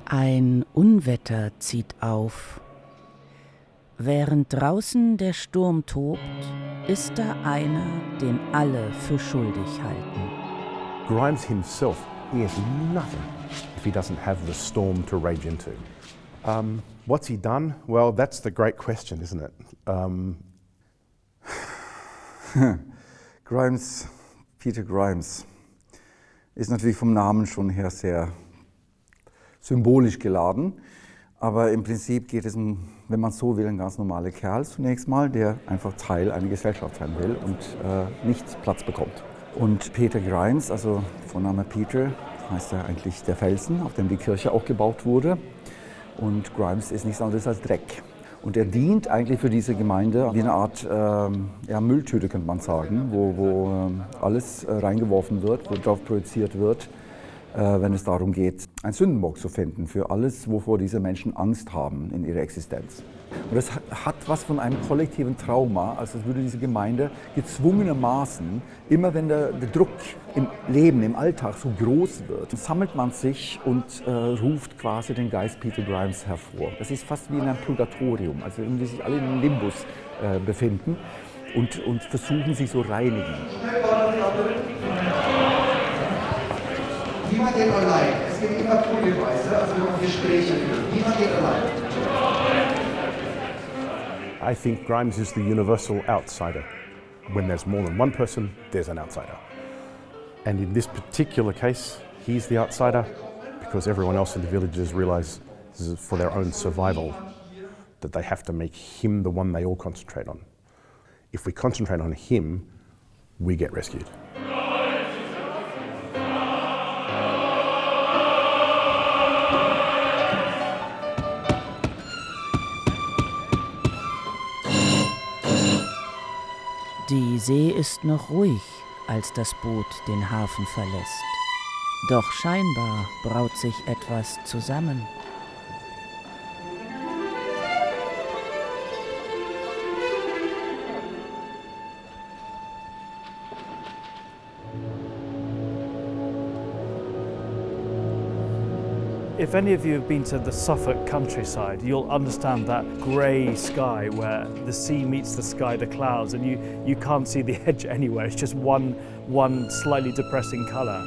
Ein Unwetter zieht auf. Während draußen der Sturm tobt, ist da einer, den alle für schuldig halten. Grimes himself, he has nothing if he doesn't have the storm to rage into. What's he done? Well, that's the great question, isn't it? Grimes, Peter Grimes, ist natürlich vom Namen schon her sehr symbolisch geladen. Aber im Prinzip geht es um, wenn man so will, ein ganz normaler Kerl zunächst mal, der einfach Teil einer Gesellschaft sein will und nicht Platz bekommt. Und Peter Grimes, also Vorname Peter, heißt ja eigentlich der Felsen, auf dem die Kirche auch gebaut wurde. Und Grimes ist nichts anderes als Dreck. Und er dient eigentlich für diese Gemeinde wie eine Art Mülltüte, könnte man sagen, wo alles reingeworfen wird, wo drauf projiziert wird, wenn es darum geht, einen Sündenbock zu finden für alles, wovor diese Menschen Angst haben in ihrer Existenz. Und das hat was von einem kollektiven Trauma, also als würde diese Gemeinde gezwungenermaßen, immer wenn der Druck im Leben, im Alltag so groß wird, sammelt man sich und ruft quasi den Geist Peter Grimes hervor. Das ist fast wie in einem Purgatorium, also irgendwie sich alle in einem Limbus befinden und versuchen sich so reinigen. Niemand geht allein. Es gibt immer Hinweise, also wir können Gespräche führen. Niemand geht allein. I think Grimes is the universal outsider. When there's more than one person, there's an outsider. And in this particular case, he's the outsider because everyone else in the villages realize this is for their own survival, that they have to make him the one they all concentrate on. If we concentrate on him, we get rescued. Die See ist noch ruhig, als das Boot den Hafen verlässt. Doch scheinbar braut sich etwas zusammen. If any of you have been to the Suffolk countryside, you'll understand that grey sky where the sea meets the sky, the clouds, and you can't see the edge anywhere. It's just one slightly depressing colour.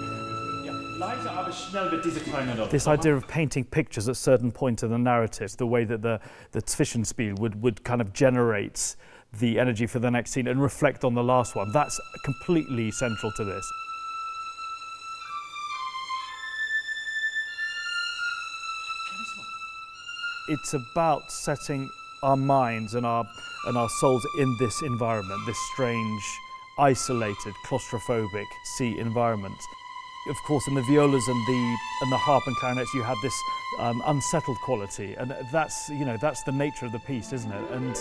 This idea of painting pictures at certain points in the narrative, the way that the Zwischenspiel would kind of generate the energy for the next scene and reflect on the last one, that's completely central to this. It's about setting our minds and our souls in this environment, this strange, isolated, claustrophobic sea environment. Of course, in the violas and the harp and clarinets, you have this unsettled quality, and that's the nature of the piece, isn't it? And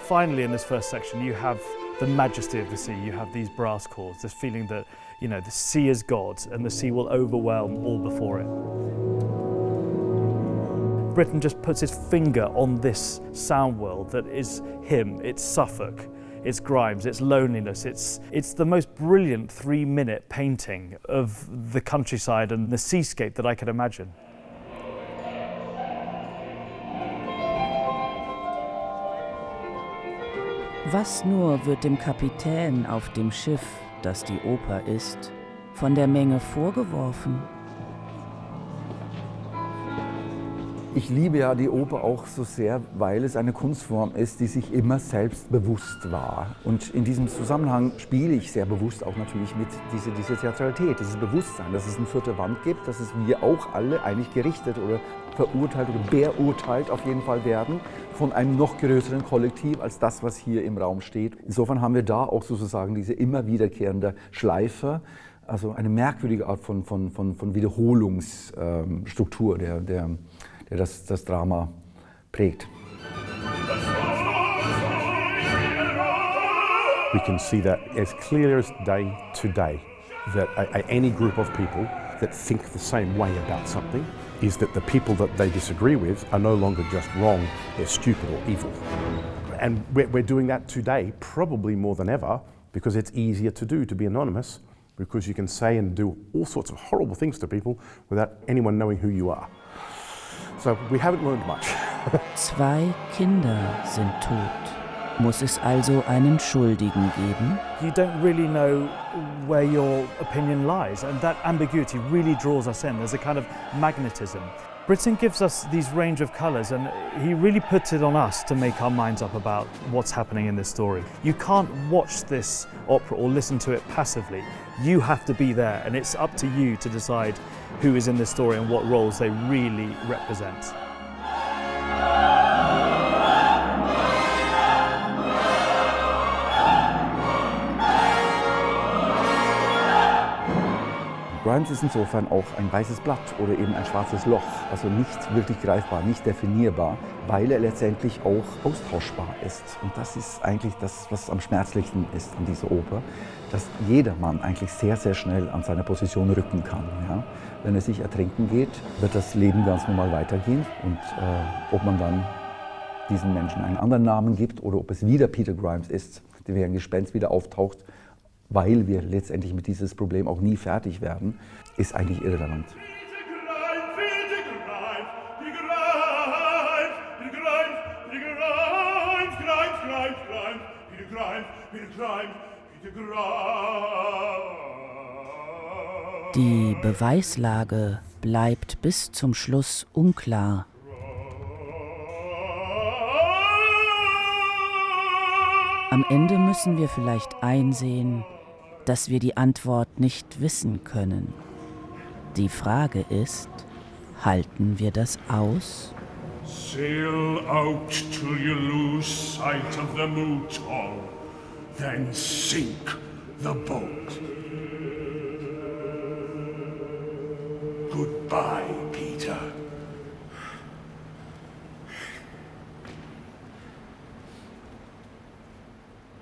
finally, in this first section, you have the majesty of the sea. You have these brass chords, this feeling that the sea is God, and the sea will overwhelm all before it. Britten just puts his finger on this sound world that is him. It's Suffolk, it's Grimes, it's loneliness. It's the most brilliant 3-minute painting of the countryside and the seascape that I could imagine. Was nur wird dem Kapitän auf dem Schiff, das die Oper ist, von der Menge vorgeworfen? Ich liebe ja die Oper auch so sehr, weil es eine Kunstform ist, die sich immer selbst bewusst war. Und in diesem Zusammenhang spiele ich sehr bewusst auch natürlich mit dieser Theatralität, dieses Bewusstsein, dass es eine vierte Wand gibt, dass es wir auch alle eigentlich gerichtet oder verurteilt oder beurteilt auf jeden Fall werden von einem noch größeren Kollektiv als das, was hier im Raum steht. Insofern haben wir da auch sozusagen diese immer wiederkehrende Schleife, also eine merkwürdige Art von Wiederholungsstruktur, der das Drama prägt. We can see that as clear as day to day, that any group of people that think the same way about something is that the people that they disagree with are no longer just wrong, they're stupid or evil. And we're doing that today probably more than ever because it's easier to do to be anonymous because you can say and do all sorts of horrible things to people without anyone knowing who you are. So we haven't learned much. 2 Kinder sind tot. Muss es also einen Schuldigen geben? You don't really know where your opinion lies, and that ambiguity really draws us in. There's a kind of magnetism. Brittain gives us these range of colours, and he really puts it on us to make our minds up about what's happening in this story. You can't watch this opera or listen to it passively. You have to be there, and it's up to you to decide who is in this story and what roles they really represent. Grimes ist insofern auch ein weißes Blatt oder eben ein schwarzes Loch, also nicht wirklich greifbar, nicht definierbar, weil er letztendlich auch austauschbar ist. Und das ist eigentlich das, was am schmerzlichsten ist an dieser Oper, dass jedermann eigentlich sehr, sehr schnell an seine Position rücken kann. Ja? Wenn er sich ertrinken geht, wird das Leben ganz normal weitergehen. Und ob man dann diesen Menschen einen anderen Namen gibt oder ob es wieder Peter Grimes ist, der wie ein Gespenst wieder auftaucht, weil wir letztendlich mit dieses Problem auch nie fertig werden, ist eigentlich irrelevant. Die Beweislage bleibt bis zum Schluss unklar. Am Ende müssen wir vielleicht einsehen, dass wir die Antwort nicht wissen können. Die Frage ist, halten wir das aus? Sail out till you lose sight of the Mouton, then sink the boat. Goodbye.